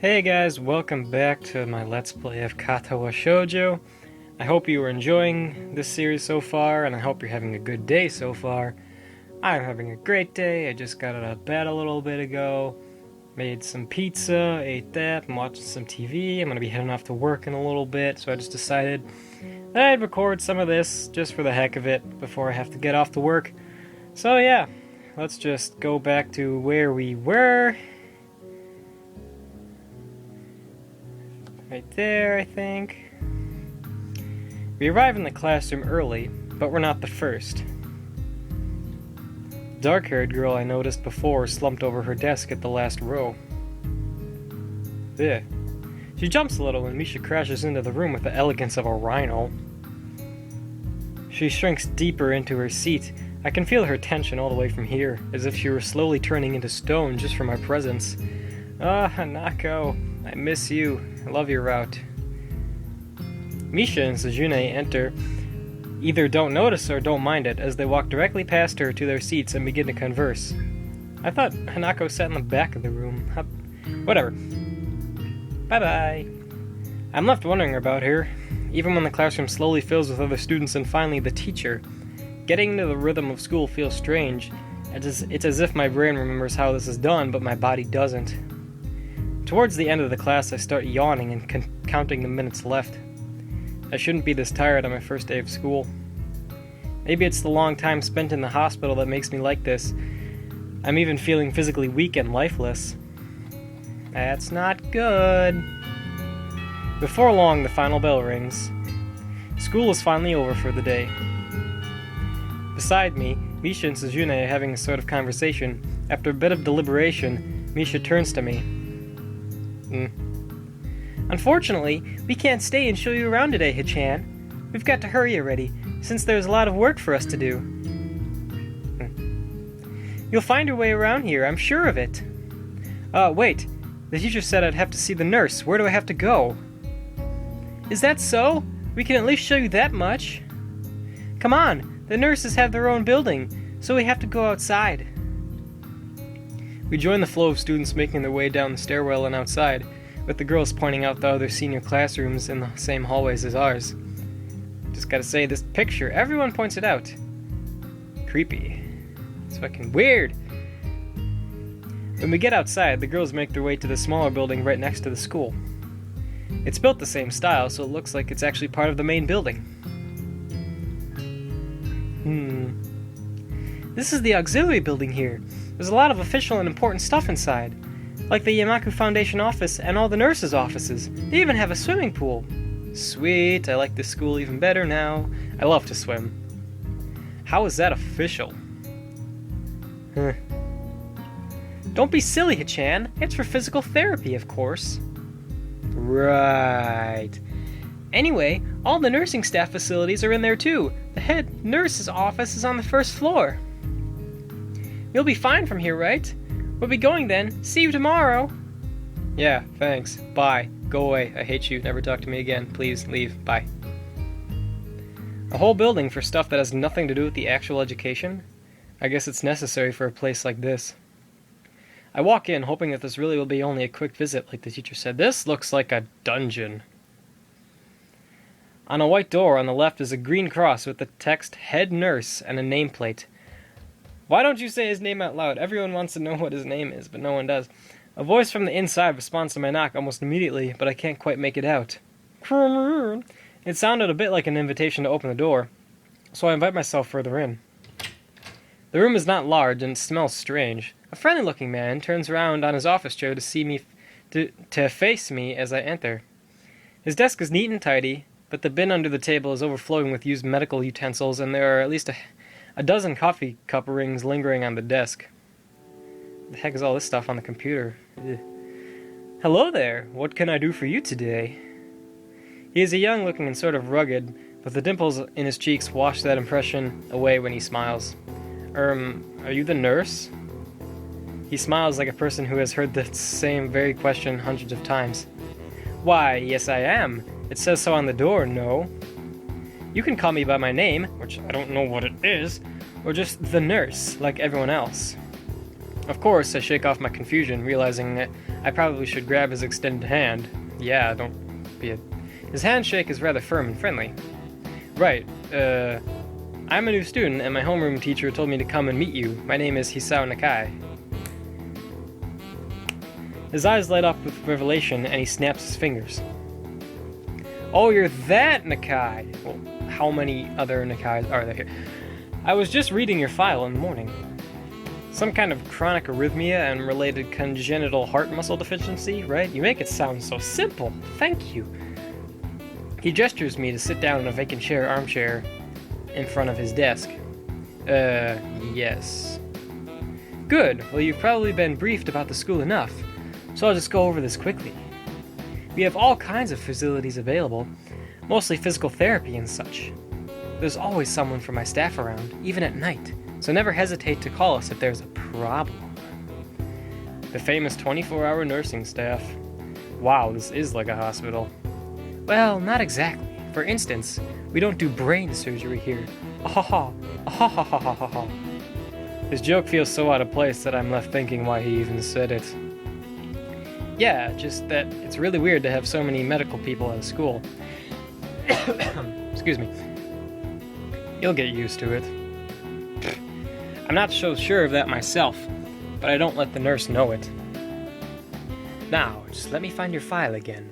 Hey guys, welcome back to my Let's Play of Katawa Shoujo. I hope you are enjoying this series so far, and I hope you're having a good day so far. I'm having a great day. I just got out of bed a little bit ago, made some pizza, ate that, I'm watching some TV. I'm going to be heading off to work in a little bit, so I just decided that I'd record some of this just for the heck of it before I have to get off to work. So yeah, let's just go back to where we were. Right there, I think. We arrive in the classroom early, but we're not the first. The dark-haired girl I noticed before slumped over her desk at the last row. There. She jumps a little when Misha crashes into the room with the elegance of a rhino. She shrinks deeper into her seat. I can feel her tension all the way from here, as if she were slowly turning into stone just from my presence. Ah, Hanako, I miss you. I love your route. Misha and Sujune enter, either don't notice or don't mind it, as they walk directly past her to their seats and begin to converse. I thought Hanako sat in the back of the room. Whatever. Bye-bye. I'm left wondering about her, even when the classroom slowly fills with other students and finally the teacher. Getting into the rhythm of school feels strange. It's as if my brain remembers how this is done, but my body doesn't. Towards the end of the class, I start yawning and counting the minutes left. I shouldn't be this tired on my first day of school. Maybe it's the long time spent in the hospital that makes me like this. I'm even feeling physically weak and lifeless. That's not good. Before long, the final bell rings. School is finally over for the day. Beside me, Misha and Sujune are having a sort of conversation. After a bit of deliberation, Misha turns to me. Unfortunately, we can't stay and show you around today, Hichan. We've got to hurry already, since there's a lot of work for us to do. You'll find your way around here, I'm sure of it. Wait. The teacher said I'd have to see the nurse. Where do I have to go? Is that so? We can at least show you that much. Come on, the nurses have their own building, so we have to go outside. We join the flow of students making their way down the stairwell and outside, with the girls pointing out the other senior classrooms in the same hallways as ours. Just gotta say, this picture, everyone points it out. Creepy. It's fucking weird. When we get outside, the girls make their way to the smaller building right next to the school. It's built the same style, so it looks like it's actually part of the main building. This is the auxiliary building here. There's a lot of official and important stuff inside, like the Yamaku Foundation office and all the nurses' offices. They even have a swimming pool. Sweet, I like this school even better now. I love to swim. How is that official? Don't be silly, Hichan. It's for physical therapy, of course. Right. Anyway, all the nursing staff facilities are in there too. The head nurse's office is on the first floor. You'll be fine from here, right? We'll be going then. See you tomorrow. Yeah, thanks. Bye. Go away. I hate you. Never talk to me again. Please leave. Bye. A whole building for stuff that has nothing to do with the actual education? I guess it's necessary for a place like this. I walk in, hoping that this really will be only a quick visit, like the teacher said. This looks like a dungeon. On a white door on the left is a green cross with the text Head Nurse and a nameplate. Why don't you say his name out loud? Everyone wants to know what his name is, but no one does. A voice from the inside responds to my knock almost immediately, but I can't quite make it out. It sounded a bit like an invitation to open the door, so I invite myself further in. The room is not large and it smells strange. A friendly-looking man turns around on his office chair to face me as I enter. His desk is neat and tidy, but the bin under the table is overflowing with used medical utensils, and there are at least a dozen coffee cup rings lingering on the desk. The heck is all this stuff on the computer? Ugh. Hello there, what can I do for you today? He is a young looking and sort of rugged, but the dimples in his cheeks wash that impression away when he smiles. Are you the nurse? He smiles like a person who has heard the same very question hundreds of times. Why, yes I am. It says so on the door, no? You can call me by my name, which I don't know what it is, or just the nurse, like everyone else. Of course, I shake off my confusion, realizing that I probably should grab his extended hand. Yeah, don't be a... His handshake is rather firm and friendly. Right, I'm a new student, and my homeroom teacher told me to come and meet you. My name is Hisao Nakai. His eyes light up with revelation, and he snaps his fingers. Oh, you're that Nakai! Well, how many other Nakais are there here? I was just reading your file in the morning. Some kind of chronic arrhythmia and related congenital heart muscle deficiency, right? You make it sound so simple. Thank you. He gestures me to sit down in a vacant armchair in front of his desk. Yes. Good. Well, you've probably been briefed about the school enough, so I'll just go over this quickly. We have all kinds of facilities available, mostly physical therapy and such. There's always someone from my staff around, even at night, so never hesitate to call us if there's a problem. The famous 24-hour nursing staff. Wow, this is like a hospital. Well, not exactly. For instance, we don't do brain surgery here. Ahaha, ahahahaha. His joke feels so out of place that I'm left thinking why he even said it. Yeah, just that it's really weird to have so many medical people at a school. Excuse me. You'll get used to it. I'm not so sure of that myself, but I don't let the nurse know it. Now, just let me find your file again.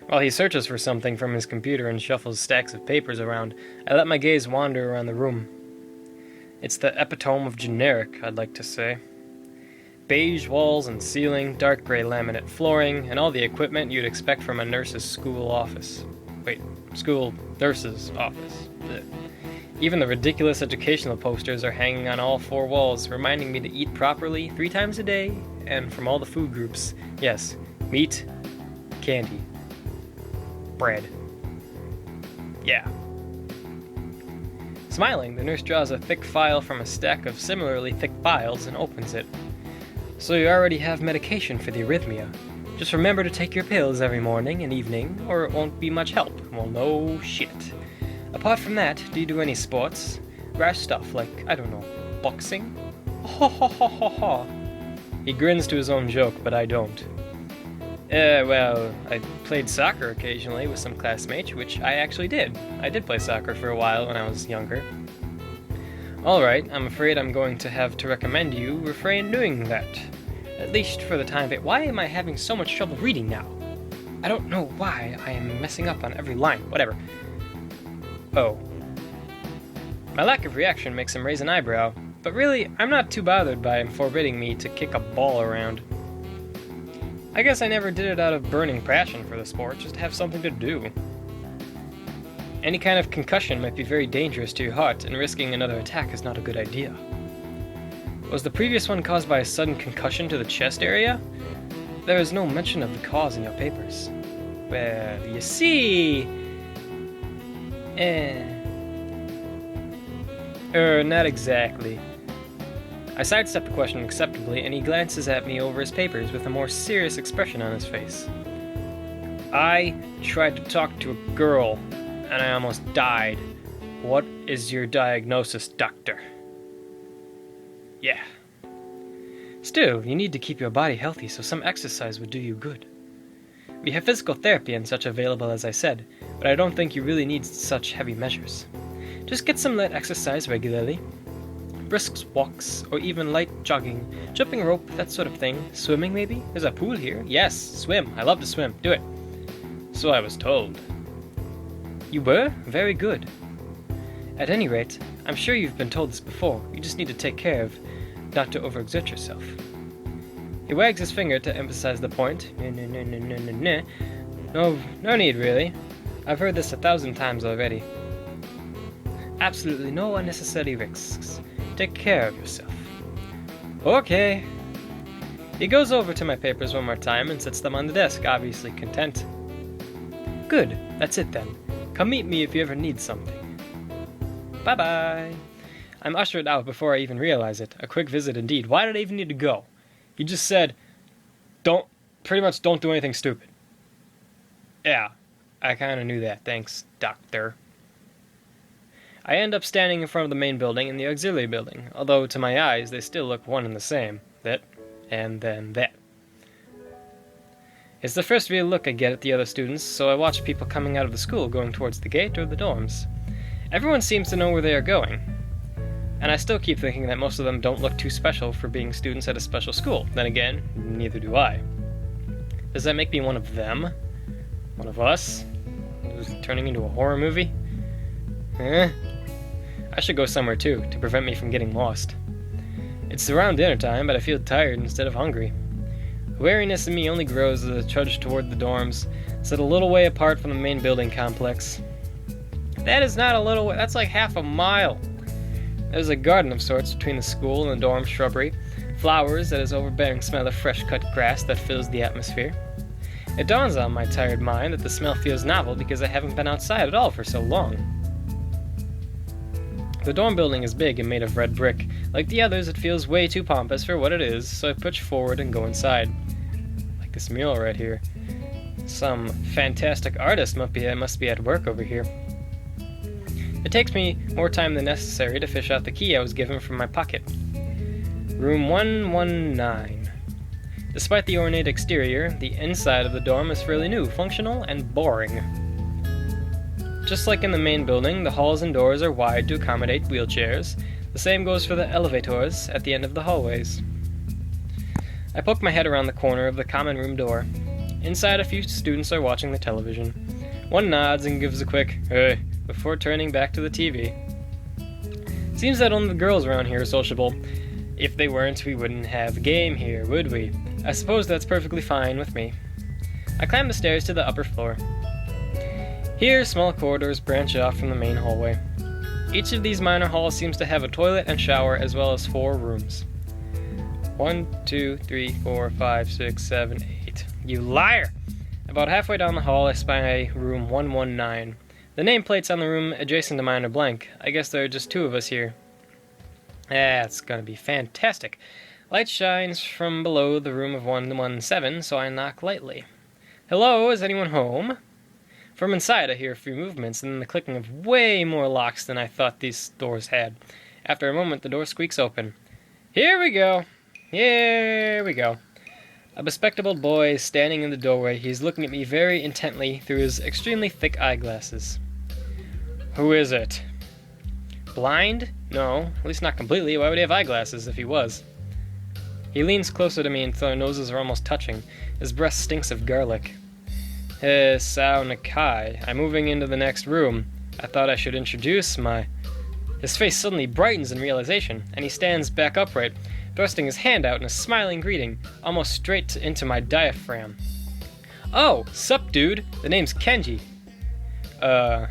While he searches for something from his computer and shuffles stacks of papers around, I let my gaze wander around the room. It's the epitome of generic, I'd like to say. Beige walls and ceiling, dark gray laminate flooring, and all the equipment you'd expect from a nurse's school office. Wait, school nurse's office. Blech. Even the ridiculous educational posters are hanging on all four walls, reminding me to eat properly 3 times a day, and from all the food groups. Yes, meat, candy, bread. Yeah. Smiling, the nurse draws a thick file from a stack of similarly thick files and opens it. So you already have medication for the arrhythmia. Just remember to take your pills every morning and evening, or it won't be much help. Well, no shit. Apart from that, do you do any sports? Rash stuff like, I don't know, boxing? Ho ho ho ho ho. He grins to his own joke, but I don't. Well, I played soccer occasionally with some classmates, which I actually did. I did play soccer for a while when I was younger. Alright, I'm afraid I'm going to have to recommend you refrain doing that. At least for the time being. Why am I having so much trouble reading now? I don't know why I am messing up on every line. Whatever. Oh. My lack of reaction makes him raise an eyebrow, but really, I'm not too bothered by him forbidding me to kick a ball around. I guess I never did it out of burning passion for the sport, just to have something to do. Any kind of concussion might be very dangerous to your heart, and risking another attack is not a good idea. Was the previous one caused by a sudden concussion to the chest area? There is no mention of the cause in your papers. Well, you see... not exactly. I sidestep the question acceptably, and he glances at me over his papers with a more serious expression on his face. I tried to talk to a girl, and I almost died. What is your diagnosis, doctor? Yeah. Still, you need to keep your body healthy, so some exercise would do you good. We have physical therapy and such available, as I said, but I don't think you really need such heavy measures. Just get some light exercise regularly. Brisk walks, or even light jogging, jumping rope, that sort of thing. Swimming, maybe? There's a pool here. Yes, swim. I love to swim. Do it. So I was told. You were? Very good. At any rate, I'm sure you've been told this before. You just need to take care of not to overexert yourself. He wags his finger to emphasize the point. No need, really. I've heard this 1,000 times already. Absolutely no unnecessary risks. Take care of yourself. Okay. He goes over to my papers one more time and sets them on the desk, obviously content. Good. That's it then. Come meet me if you ever need something. Bye-bye. I'm ushered out before I even realize it. A quick visit indeed. Why did I even need to go? He just said, pretty much don't do anything stupid. Yeah, I kinda knew that. Thanks, doctor. I end up standing in front of the main building and the auxiliary building, although to my eyes they still look one and the same. That, and then that. It's the first real look I get at the other students, so I watch people coming out of the school going towards the gate or the dorms. Everyone seems to know where they are going. And I still keep thinking that most of them don't look too special for being students at a special school. Then again, neither do I. Does that make me one of them? One of us? Is it turning into a horror movie? I should go somewhere too, to prevent me from getting lost. It's around dinner time, but I feel tired instead of hungry. Wariness in me only grows as I trudge toward the dorms, set a little way apart from the main building complex. That is not a little way, that's like half a mile. There's a garden of sorts between the school and the dorm shrubbery, flowers, that has overbearing smell of fresh-cut grass that fills the atmosphere. It dawns on my tired mind that the smell feels novel because I haven't been outside at all for so long. The dorm building is big and made of red brick. Like the others, it feels way too pompous for what it is, so I push forward and go inside. Like this mural right here. Some fantastic artist must be at work over here. It takes me more time than necessary to fish out the key I was given from my pocket. Room 119. Despite the ornate exterior, the inside of the dorm is fairly new, functional, and boring. Just like in the main building, the halls and doors are wide to accommodate wheelchairs. The same goes for the elevators at the end of the hallways. I poke my head around the corner of the common room door. Inside, a few students are watching the television. One nods and gives a quick, "Hey," before turning back to the TV. Seems that only the girls around here are sociable. If they weren't, we wouldn't have a game here, would we? I suppose that's perfectly fine with me. I climb the stairs to the upper floor. Here, small corridors branch off from the main hallway. Each of these minor halls seems to have a toilet and shower as well as 4 rooms. 1, 2, 3, 4, 5, 6, 7, 8. You liar! About halfway down the hall, I spy room 119. The nameplates on the room adjacent to mine are blank. I guess there are just 2 of us here. That's gonna be fantastic. Light shines from below the room of 117, so I knock lightly. Hello, is anyone home? From inside, I hear a few movements and then the clicking of way more locks than I thought these doors had. After a moment, the door squeaks open. Here we go. Here we go. A bespectacled boy is standing in the doorway. He's looking at me very intently through his extremely thick eyeglasses. Who is it? Blind? No, at least not completely. Why would he have eyeglasses if he was? He leans closer to me until our noses are almost touching. His breath stinks of garlic. Sao Nakai. I'm moving into the next room. I thought I should introduce my... His face suddenly brightens in realization, and he stands back upright, thrusting his hand out in a smiling greeting, almost straight into my diaphragm. Oh, sup, dude. The name's Kenji. Hi.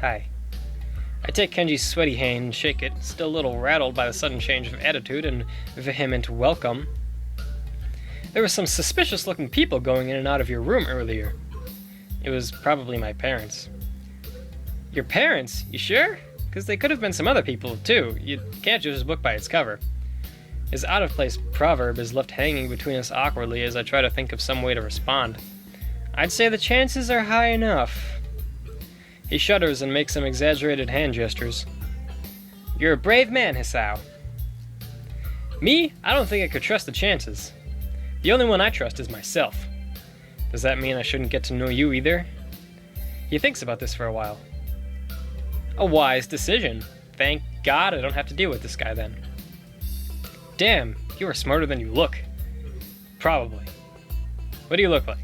I take Kenji's sweaty hand and shake it, still a little rattled by the sudden change of attitude and vehement welcome. There were some suspicious-looking people going in and out of your room earlier. It was probably my parents. Your parents? You sure? Because they could have been some other people, too. You can't judge a book by its cover. His out-of-place proverb is left hanging between us awkwardly as I try to think of some way to respond. I'd say the chances are high enough. He shudders and makes some exaggerated hand gestures. You're a brave man, Hisao. Me? I don't think I could trust the chances. The only one I trust is myself. Does that mean I shouldn't get to know you either? He thinks about this for a while. A wise decision. Thank God I don't have to deal with this guy then. Damn, you are smarter than you look. Probably. What do you look like?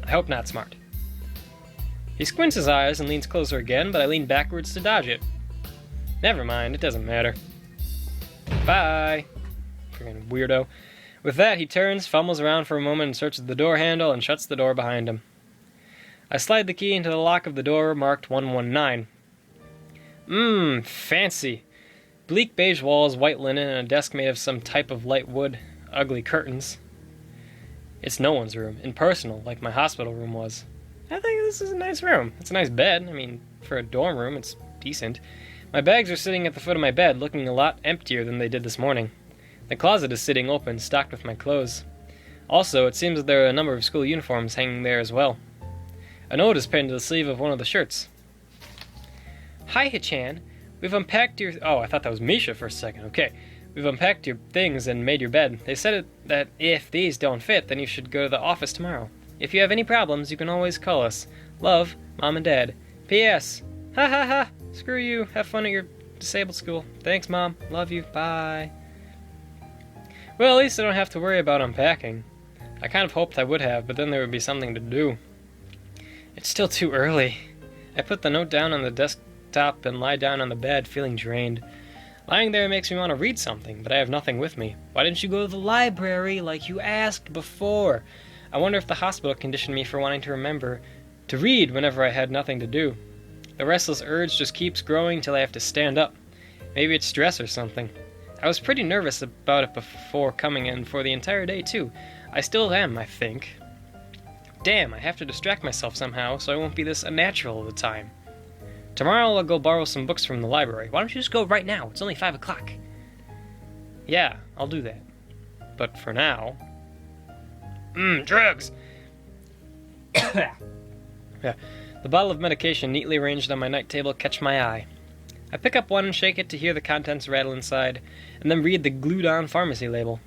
I hope not smart. He squints his eyes and leans closer again, but I lean backwards to dodge it. Never mind, it doesn't matter. Bye. Freaking weirdo. With that, he turns, fumbles around for a moment, and searches the door handle and shuts the door behind him. I slide the key into the lock of the door marked 119. Fancy. Bleak beige walls, white linen, and a desk made of some type of light wood. Ugly curtains. It's no one's room. Impersonal, like my hospital room was. I think this is a nice room. It's a nice bed. I mean, for a dorm room, it's decent. My bags are sitting at the foot of my bed, looking a lot emptier than they did this morning. The closet is sitting open, stocked with my clothes. Also, it seems that there are a number of school uniforms hanging there as well. A note is pinned to the sleeve of one of the shirts. Hi, Hichan. We've unpacked your... Oh, I thought that was Misha for a second. Okay. We've unpacked your things and made your bed. They said that if these don't fit, then you should go to the office tomorrow. If you have any problems, you can always call us. Love, Mom and Dad. P.S. Ha ha ha! Screw you. Have fun at your disabled school. Thanks, Mom. Love you. Bye. Well, at least I don't have to worry about unpacking. I kind of hoped I would have, but then there would be something to do. It's still too early. I put the note down on the desktop and lie down on the bed, feeling drained. Lying there makes me want to read something, but I have nothing with me. Why didn't you go to the library like you asked before? I wonder if the hospital conditioned me for wanting to remember to read whenever I had nothing to do. The restless urge just keeps growing till I have to stand up. Maybe it's stress or something. I was pretty nervous about it before coming in for the entire day, too. I still am, I think. Damn, I have to distract myself somehow so I won't be this unnatural all the time. Tomorrow I'll go borrow some books from the library. Why don't you just go right now? It's only 5 o'clock. Yeah, I'll do that. But for now... drugs! Yeah. The bottle of medication neatly arranged on my night table catch my eye. I pick up one and shake it to hear the contents rattle inside, and then read the glued-on pharmacy label.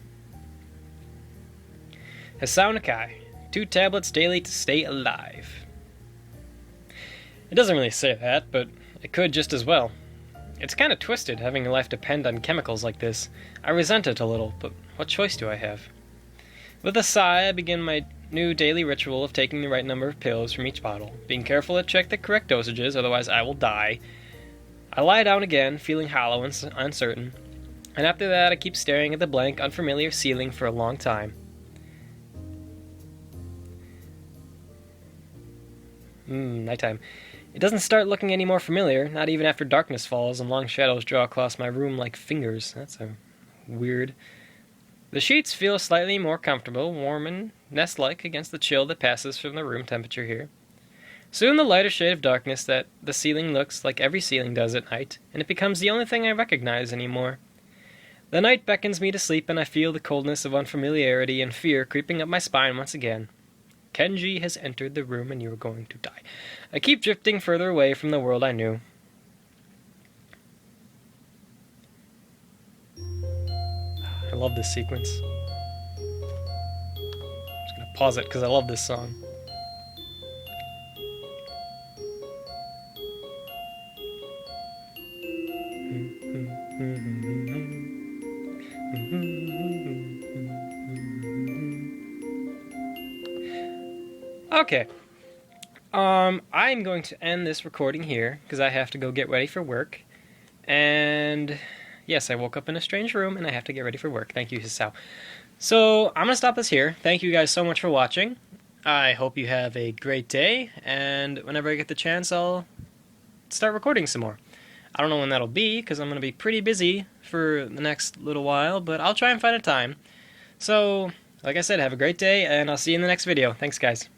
Hisao Nakai, 2 tablets daily to stay alive. It doesn't really say that, but it could just as well. It's kind of twisted, having your life depend on chemicals like this. I resent it a little, but what choice do I have? With a sigh, I begin my new daily ritual of taking the right number of pills from each bottle, being careful to check the correct dosages, otherwise I will die. I lie down again, feeling hollow and uncertain, and after that I keep staring at the blank, unfamiliar ceiling for a long time. Nighttime. It doesn't start looking any more familiar, not even after darkness falls and long shadows draw across my room like fingers. That's weird. The sheets feel slightly more comfortable, warm and nest-like against the chill that passes from the room temperature here. Soon the lighter shade of darkness that the ceiling looks like every ceiling does at night, and it becomes the only thing I recognize anymore. The night beckons me to sleep, and I feel the coldness of unfamiliarity and fear creeping up my spine once again. Kenji has entered the room and you are going to die. I keep drifting further away from the world I knew. I love this sequence. I'm just going to pause it because I love this song. Okay. I'm going to end this recording here because I have to go get ready for work. And yes, I woke up in a strange room and I have to get ready for work. Thank you, Hisao. So I'm going to stop this here. Thank you guys so much for watching. I hope you have a great day, and whenever I get the chance, I'll start recording some more. I don't know when that'll be because I'm going to be pretty busy for the next little while, but I'll try and find a time. So, like I said, have a great day, and I'll see you in the next video. Thanks, guys.